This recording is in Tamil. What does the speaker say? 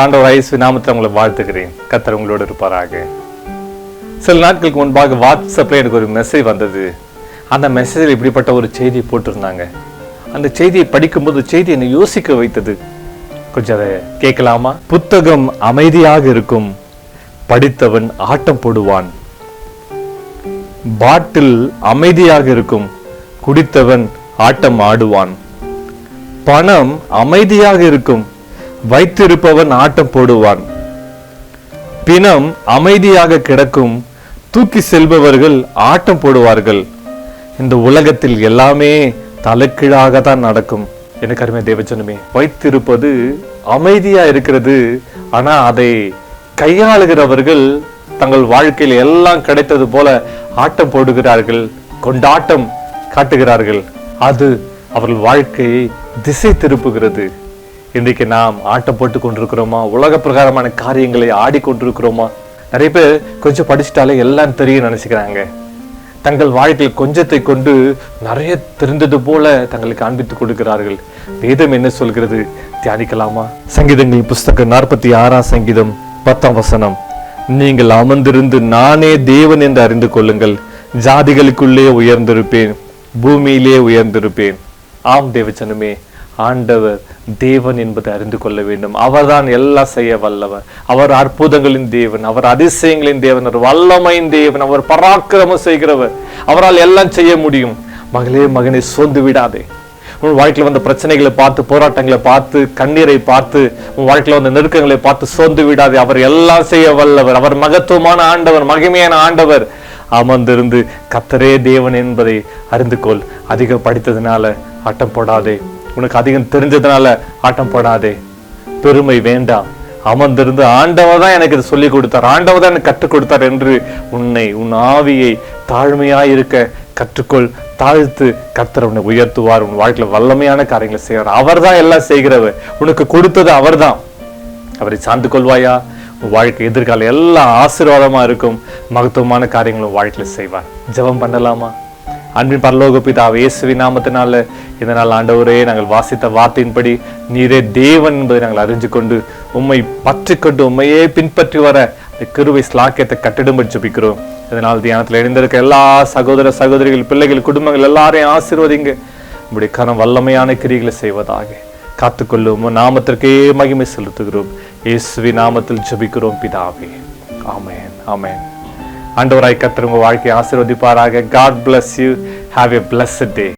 ஆண்டவர் இயேசு நாமத்தில் உங்களை வாழ்த்துக்கிறேன். கர்த்தர் உங்களோடு இருப்பாராக. சில நாட்களுக்கு முன்பாக வாட்ஸ்அப்ல எனக்கு ஒரு மெசேஜ் வந்தது. அந்த மெசேஜில் இப்படிப்பட்ட ஒரு செய்தி போட்டிருந்தாங்க. அந்த செய்தியை படிக்கும்போது செய்தி என்னை யோசிக்க வைத்தது. கொஞ்சம் அதை கேட்கலாமா? புத்தகம் அமைதியாக இருக்கும், படித்தவன் ஆட்டம் போடுவான். பாட்டில் அமைதியாக இருக்கும், குடித்தவன் ஆட்டம் ஆடுவான். பணம் அமைதியாக இருக்கும், வைத்திருப்பவன் ஆட்டம் போடுவான். பிணம் அமைதியாக கிடக்கும், தூக்கி செல்பவர்கள் ஆட்டம் போடுவார்கள். இந்த உலகத்தில் எல்லாமே தலைகீழாக தான் நடக்கும். எனக்கு அருமை தேவஜனமே, வைத்திருப்பது அமைதியா இருக்கிறது. ஆனா அதை கையாளுகிறவர்கள் தங்கள் வாழ்க்கையில் எல்லாம் கிடைத்தது போல ஆட்டம் போடுகிறார்கள், கொண்டாட்டம் காட்டுகிறார்கள். அது அவர்கள் வாழ்க்கையை திசை திருப்புகிறது. இன்றைக்கு நாம் ஆட்டம் போட்டு கொண்டிருக்கிறோமா? உலக பிரகாரமான காரியங்களை ஆடிக்கொண்டிருக்கிறோமா? நிறைய பேர் கொஞ்சம் படிச்சுட்டாலே எல்லாம் தெரியும் நினைச்சுக்கிறாங்க. தங்கள் வாழ்க்கையில் கொஞ்சத்தை கொண்டு நிறைய தெரிந்தது போல தங்களை காண்பித்துக் கொடுக்கிறார்கள். வேதம் என்ன சொல்கிறது? தியானிக்கலாமா? சங்கீதங்கள் புஸ்தகம் 46 சங்கீதம் 10 நீங்கள் அமர்ந்திருந்து நானே தேவன் என்று அறிந்து கொள்ளுங்கள். ஜாதிகளுக்குள்ளே உயர்ந்திருப்பேன், பூமியிலே உயர்ந்திருப்பேன். ஆம் தேவச்சனமே, ஆண்டவர் தேவன் என்பதை அறிந்து கொள்ள வேண்டும். அவர்தான் எல்லாம் செய்ய வல்லவர். அவர் அற்புதங்களின் தேவன், அவர் அதிசயங்களின் தேவன், அவர் வல்லமையின் தேவன், அவர் பராக்கிரமம் செய்கிறவர். அவரால் எல்லாம் செய்ய முடியும். மகளே மகனை சோர்ந்து விடாதே. உன் வாழ்க்கையில் வந்த பிரச்சனைகளை பார்த்து, போராட்டங்களை பார்த்து, கண்ணீரை பார்த்து, உன் வாழ்க்கையில் வந்த நெருக்கங்களை பார்த்து சோர்ந்து விடாதே. அவர் எல்லாம் செய்ய வல்லவர். அவர் மகத்துவமான ஆண்டவர், மகிமையான ஆண்டவர். அமர்ந்திருந்து கர்த்தரே தேவன் என்பதை அறிந்து கொள். அதிகம் படித்ததுனால ஆட்டம் போடாதே. உனக்கு அதிகம் தெரிஞ்சதுனால ஆட்டம் போடாதே. பெருமை வேண்டாம். அமர்ந்திருந்து ஆண்டவர் தான் எனக்கு இதை சொல்லிக் கொடுத்தார், ஆண்டவர் தான் எனக்கு கற்றுக் கொடுத்தார் என்று உன் ஆவியை தாழ்மையாய் இருக்க கற்றுக்கொள். தாழ்த்து கர்த்தர் உன்னை உயர்த்துவார். உன் வாழ்க்கையில வல்லமையான காரியங்களை செய்வார். அவர் தான் எல்லாம் செய்கிறவர். உனக்கு கொடுத்தது அவர் தான். அவரை சார்ந்து கொள்வாயா? உன் வாழ்க்கை எதிர்காலம் எல்லாம் ஆசீர்வாதமா இருக்கும். மகத்துவமான காரியங்களும் வாழ்க்கையில செய்வார். ஜெபம் பண்ணலாமா? அன்பின் பரலோக பிதாவே, இயேசுவின் நாமத்தினால இந்த நாள் ஆண்டவரே, நாங்கள் வாசித்த வார்த்தையின்படி நீரே தேவன் என்பதை நாங்கள் அறிஞ்சு கொண்டு உம்மை பற்றி கொண்டு உண்மையே பின்பற்றி வர கிருபை ஸ்லாக்கியத்தை கட்டிடும்படி ஜெபிக்கிறோம். இதனால் தியானத்தில் எழுந்திருக்க எல்லா சகோதர சகோதரிகள், பிள்ளைகள், குடும்பங்கள் எல்லாரையும் ஆசீர்வதிங்க. உங்களுடைய கரம் வல்லமையான கிரிகளை செய்வதாக காத்துக்கொள்ளும். நாமத்திற்கே மகிமை செலுத்துகிறோம். இயேசுவின் நாமத்தில் ஜெபிக்கிறோம் பிதாவே. ஆமென், ஆமென். ஆண்டவராய் கர்த்தர் உங்கள் வாழ்க்கையை ஆசீர்வதிப்பாராக. God bless you. Have a blessed day.